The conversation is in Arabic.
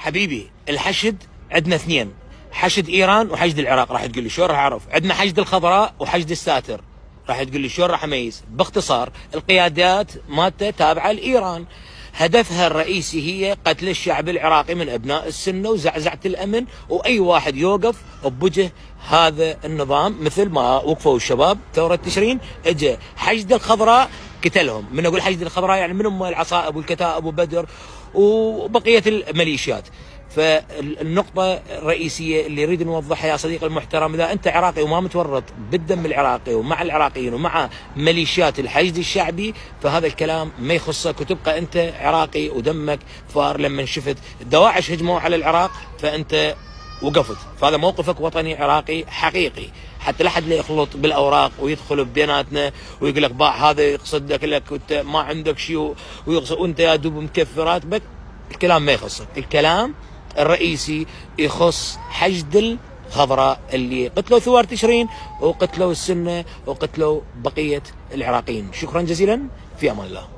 حبيبي الحشد عندنا اثنين، حشد ايران وحشد العراق. راح تقول لي شلون راح اعرف؟ عندنا حشد الخضراء وحشد الساتر. راح تقول لي شلون راح اميز؟ باختصار القيادات مالته تابعه لايران، هدفها الرئيسي هي قتل الشعب العراقي من ابناء السنه وزعزعه الامن، واي واحد يوقف بوجه هذا النظام مثل ما وقفوا الشباب ثوره تشرين. اجى حشد الخضراء قتلهم. من اقول حشد الخضراء يعني من هم العصائب والكتائب وبدر وبقيه الميليشيات. فالنقطة الرئيسية اللي نريد نوضحها يا صديقي المحترم، إذا أنت عراقي وما متورط بالدم العراقي ومع العراقيين ومع ميليشيات الحشد الشعبي، فهذا الكلام ما يخصك، وتبقى أنت عراقي ودمك فار. لما شفت دواعش هجموا على العراق فأنت وقفت، فهذا موقفك وطني عراقي حقيقي. حتى لا حد لا يخلط بالاوراق ويدخل بيناتنا ويقول لك باع هذا يقصد لك وانت ما عندك شيء ويقصد وانت يا دوب مكفرات بك. الكلام ما يخصك، الكلام الرئيسي يخص حشد الخضراء اللي قتلوا ثوار تشرين وقتلوا السنه وقتلوا بقيه العراقيين. شكرا جزيلا، في امان الله.